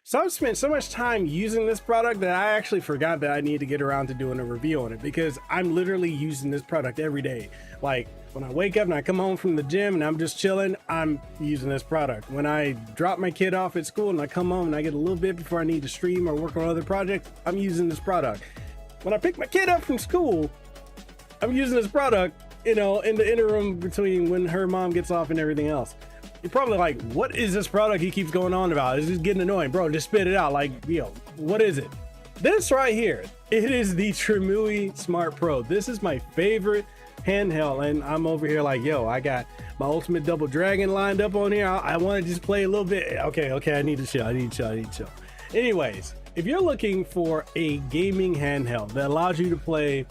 So I've spent so much time using this product that I actually forgot that I need to get around to doing a review on it, because I'm literally using this product every day. Like when I wake up and I come home from the gym and I'm just chilling, I'm using this product. When I drop my kid off at school and I come home and I get a little bit before I need to stream or work on other projects, I'm using this product. When I pick my kid up from school, I'm using this product, you know, in the interim between when her mom gets off and everything else. You're probably like, what is this product he keeps going on about? It's just getting annoying. Bro, just spit it out. Like, yo, what is it? This right here, it is the Trimui Smart Pro. This is my favorite handheld, and I'm over here like, yo, I got my Ultimate Double Dragon lined up on here. I want to just play a little bit. Okay, I need to chill. I need to chill. Anyways, if you're looking for a gaming handheld that allows you to play,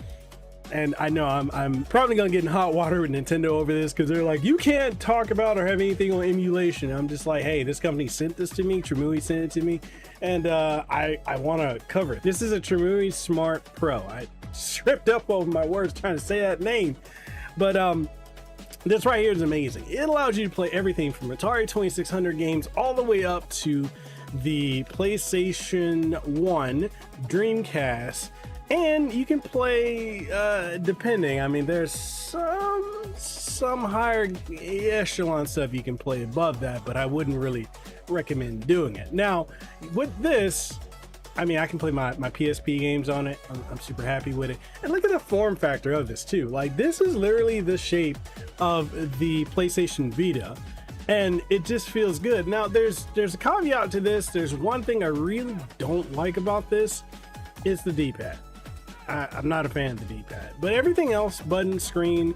and I know I'm probably gonna get in hot water with Nintendo over this, because they're like, you can't talk about or have anything on emulation. I'm just like, hey, this company sent this to me, Trimui sent it to me, and I want to cover it. This is a Trimui Smart Pro. I stripped up over my words trying to say that name, but this right here is amazing. It allows you to play everything from Atari 2600 games all the way up to the PlayStation 1, Dreamcast. And you can play, depending, I mean, there's some higher echelon stuff you can play above that, but I wouldn't really recommend doing it. Now, with this, I mean, I can play my PSP games on it. I'm super happy with it. And look at the form factor of this too. Like, this is literally the shape of the PlayStation Vita, and it just feels good. Now, there's a caveat to this. There's one thing I really don't like about this. It's the D-pad. I'm not a fan of the D-pad, but everything else, button, screen,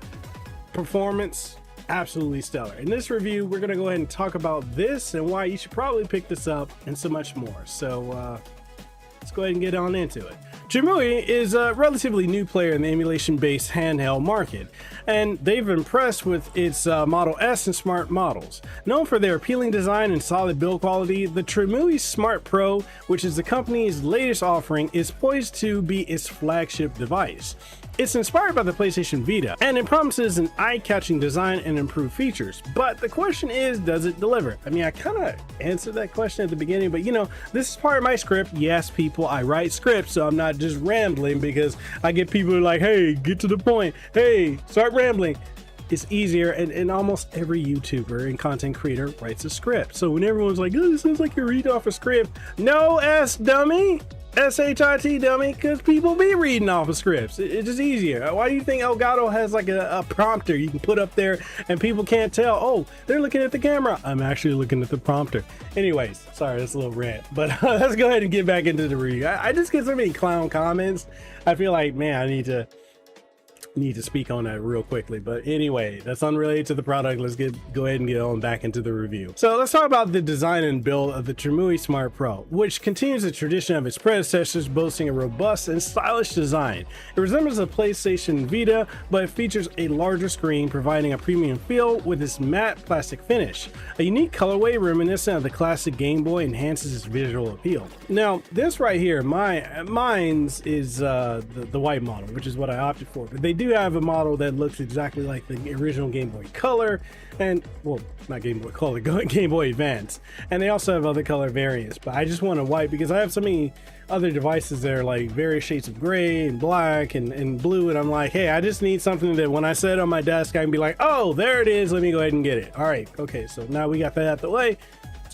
performance, absolutely stellar. In this review, we're going to go ahead and talk about this and why you should probably pick this up, and so much more. So let's go ahead and get on into it. Trimui is a relatively new player in the emulation-based handheld market, and they've impressed with its Model S and Smart models. Known for their appealing design and solid build quality, the Trimui Smart Pro, which is the company's latest offering, is poised to be its flagship device. It's inspired by the PlayStation Vita, and it promises an eye-catching design and improved features. But the question is, does it deliver? I mean, I kind of answered that question at the beginning, but you know, this is part of my script. Yes, people, I write scripts, so I'm not just rambling, because I get people who are like, hey, get to the point. Hey, start rambling. It's easier, and almost every YouTuber and content creator writes a script. So when everyone's like, oh, this sounds like you're reading off a script. No, dummy. S-H-I-T, dummy, because people be reading off of scripts. It's just easier. Why do you think Elgato has like a prompter you can put up there and people can't tell, oh, they're looking at the camera? I'm actually looking at the prompter. Anyways, sorry, that's a little rant, but let's go ahead and get back into the review. I just get so many clown comments. I feel like, man, I need to speak on that real quickly. But anyway, that's unrelated to the product. Let's go ahead and get on back into the review. So let's talk about the design and build of the Trimui Smart Pro, which continues the tradition of its predecessors, boasting a robust and stylish design. It resembles a PlayStation Vita, but it features a larger screen, providing a premium feel with its matte plastic finish. A unique colorway reminiscent of the classic Game Boy enhances its visual appeal. Now, this right here, mine's is the white model, which is what I opted for, but they do have a model that looks exactly like the original Game Boy Color, and well, not Game Boy Color, Game Boy Advance, and they also have other color variants, but I just want a white because I have so many other devices that are like various shades of gray and black and blue, and I'm like, hey, I just need something that when I set it on my desk I can be like, oh, there it is, let me go ahead and get it. All right, okay, so now we got that out of the way.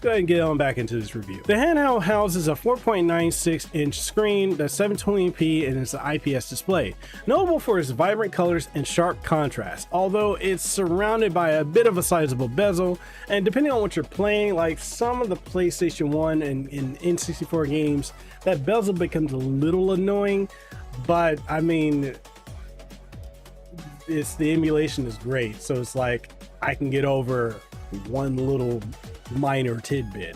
Go ahead and get on back into this review. The handheld houses a 4.96-inch screen that's 720p and it's an IPS display, notable for its vibrant colors and sharp contrast, although it's surrounded by a bit of a sizable bezel, and depending on what you're playing, like some of the PlayStation 1 and N64 games, that bezel becomes a little annoying, but I mean, the emulation is great, so it's like I can get over one little minor tidbit.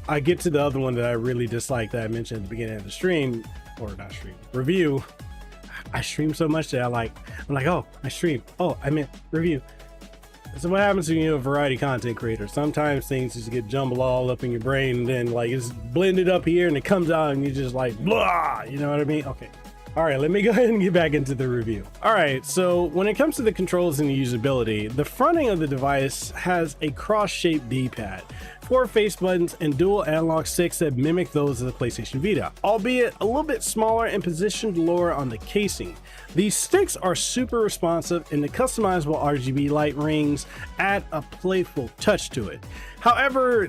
I get to the other one that I really dislike that I mentioned at the beginning of the stream, or not stream, review. I stream so much that I'm like, oh, I stream. Oh, I meant review. So what happens when you're a variety content creator? Sometimes things just get jumbled all up in your brain, and then like it's blended up here and it comes out and you're just like, blah, you know what I mean? Okay. All right, let me go ahead and get back into the review. All right, so when it comes to the controls and the usability, the fronting of the device has a cross-shaped D-pad. 4 face buttons and dual analog sticks that mimic those of the PlayStation Vita, albeit a little bit smaller and positioned lower on the casing. These sticks are super responsive, and the customizable RGB light rings add a playful touch to it. However,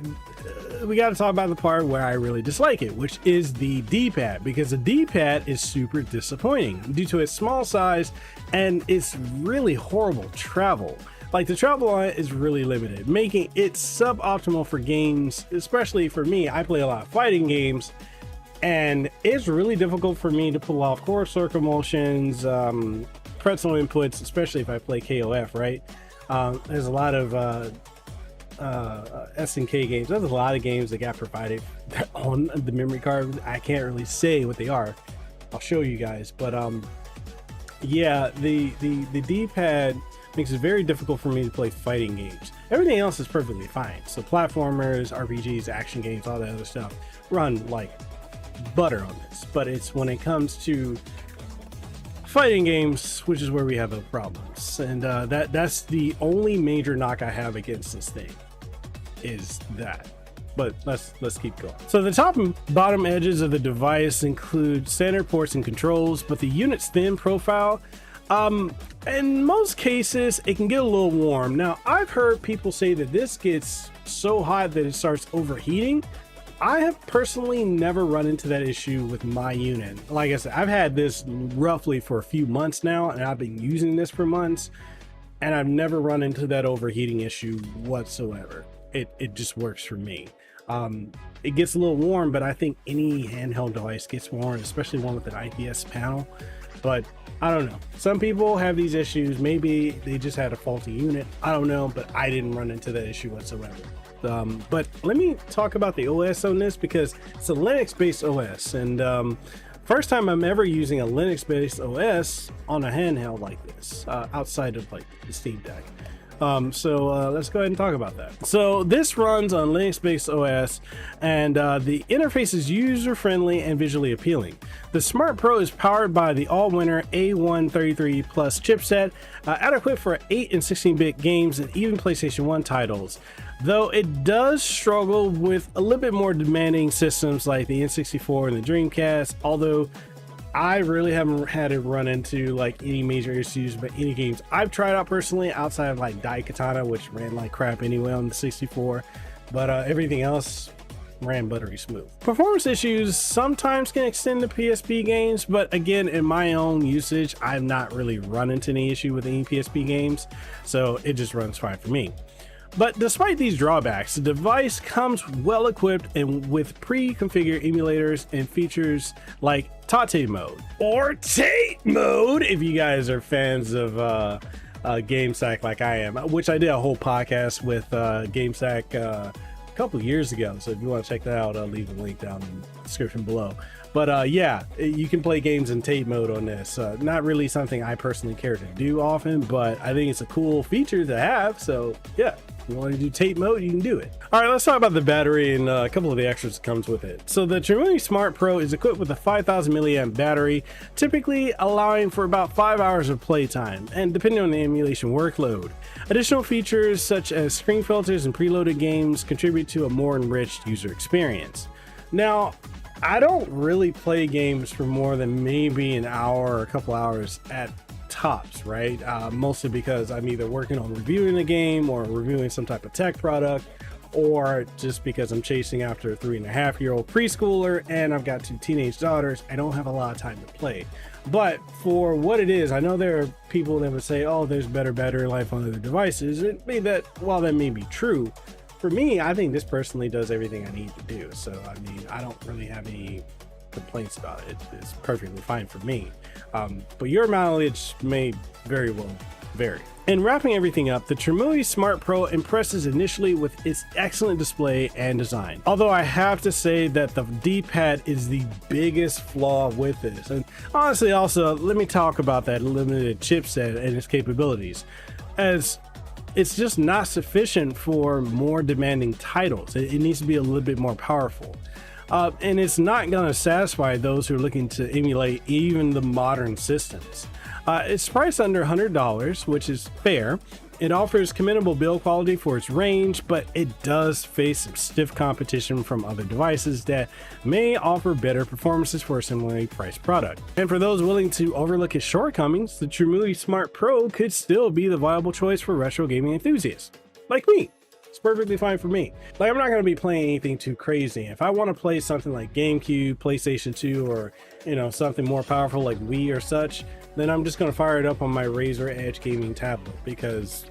we got to talk about the part where I really dislike it, which is the D-pad, because the D-pad is super disappointing due to its small size and its really horrible travel. Like, the travel on it is really limited, making it suboptimal for games, especially for me. I play a lot of fighting games, and it's really difficult for me to pull off core circle motions, pretzel inputs, especially if I play KOF, right? There's a lot of SNK games. There's a lot of games that got provided on the memory card. I can't really say what they are. I'll show you guys, but yeah, the D-pad makes it very difficult for me to play fighting games. Everything else is perfectly fine. So platformers, RPGs, action games, all that other stuff run like butter on this. But it's when it comes to fighting games, which is where we have the problems. And that's the only major knock I have against this thing, is that. But let's keep going. So the top and bottom edges of the device include standard ports and controls, but the unit's thin profile, in most cases, it can get a little warm. Now, I've heard people say that this gets so hot that it starts overheating. I have personally never run into that issue with my unit. Like I said, I've had this roughly for a few months now, and I've been using this for months, and I've never run into that overheating issue whatsoever. It just works for me. It gets a little warm, but I think any handheld device gets warm, especially one with an IPS panel. But I don't know. Some people have these issues. Maybe they just had a faulty unit. I don't know, but I didn't run into that issue whatsoever. But let me talk about the OS on this, because it's a Linux-based OS, and first time I'm ever using a Linux-based OS on a handheld like this, outside of like the Steam Deck. So let's go ahead and talk about that. So this runs on Linux-based OS, and the interface is user-friendly and visually appealing. The Smart Pro is powered by the all-winner A133 Plus chipset, adequate for 8 and 16-bit games and even PlayStation 1 titles, though it does struggle with a little bit more demanding systems like the N64 and the Dreamcast, although I really haven't had it run into like any major issues, but any games I've tried out personally outside of like Daikatana, which ran like crap anyway on the 64, but everything else ran buttery smooth. Performance issues sometimes can extend to PSP games, but again, in my own usage, I've not really run into any issue with any PSP games, so it just runs fine for me. But despite these drawbacks, the device comes well equipped and with pre-configured emulators and features like Tate mode, or Tate mode if you guys are fans of GameStack like I am, which I did a whole podcast with GameStack a couple years ago. So if you want to check that out, I'll leave the link down in the description below. But yeah, you can play games in Tate mode on this. Not really something I personally care to do often, but I think it's a cool feature to have. So yeah, if you want to do Tate mode, you can do it. All right, let's talk about the battery and a couple of the extras that comes with it. So the Trimui Smart Pro is equipped with a 5,000 milliamp battery, typically allowing for about 5 hours of playtime, and depending on the emulation workload. Additional features such as screen filters and preloaded games contribute to a more enriched user experience. Now, I don't really play games for more than maybe an hour or a couple hours at tops, right? Mostly because I'm either working on reviewing the game or reviewing some type of tech product, or just because I'm chasing after a 3.5-year-old preschooler and I've got 2 teenage daughters. I don't have a lot of time to play. But for what it is, I know there are people that would say, oh, there's better battery life on other devices. While that may be true, for me, I think this personally does everything I need to do. So, I mean, I don't really have any complaints about it. It's perfectly fine for me. But your mileage may very well vary. In wrapping everything up, the Trimui Smart Pro impresses initially with its excellent display and design. Although I have to say that the D-pad is the biggest flaw with this. And honestly, also, let me talk about that limited chipset and its capabilities, as it's just not sufficient for more demanding titles. It needs to be a little bit more powerful. And it's not going to satisfy those who are looking to emulate even the modern systems. It's priced under $100, which is fair, It offers commendable build quality for its range, but it does face some stiff competition from other devices that may offer better performances for a similarly priced product. And for those willing to overlook its shortcomings, the Trimui Smart Pro could still be the viable choice for retro gaming enthusiasts, like me. It's perfectly fine for me. Like, I'm not going to be playing anything too crazy. If I want to play something like GameCube, PlayStation 2, or, you know, something more powerful like Wii or such, then I'm just going to fire it up on my Razer Edge gaming tablet because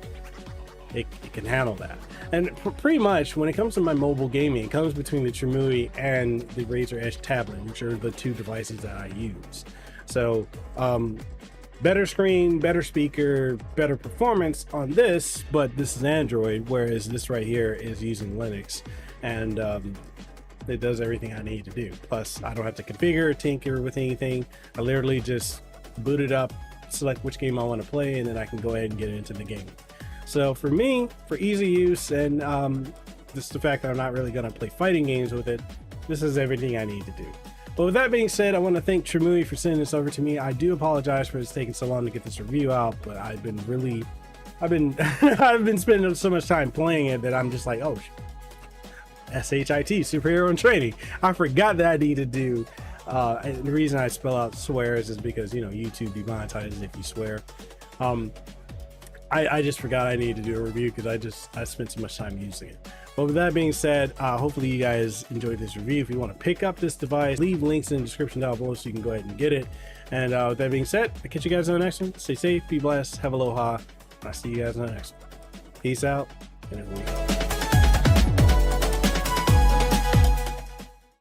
it can handle that. And pretty much when it comes to my mobile gaming, it comes between the Trimui and the Razer Edge tablet, which are the two devices that I use. So, better screen, better speaker, better performance on this, but this is Android, whereas this right here is using Linux, and it does everything I need to do. Plus, I don't have to configure or tinker with anything. I literally just boot it up, select which game I want to play, and then I can go ahead and get into the game. So for me, for easy use, and just the fact that I'm not really going to play fighting games with it, this is everything I need to do. But with that being said, I want to thank Trimui for sending this over to me. I do apologize for it's taking so long to get this review out, but I've been I've been spending so much time playing it that I'm just like, oh, SHIT, superhero in training. I forgot that I need to do. And the reason I spell out swears is because, you know, YouTube demonetizes if you swear. I just forgot I needed to do a review because I spent so much time using it. But with that being said, hopefully you guys enjoyed this review. If you want to pick up this device, leave links in the description down below so you can go ahead and get it. And with that being said, I'll catch you guys on the next one. Stay safe, be blessed, have aloha, and I'll see you guys on the next one. Peace out, and everyone.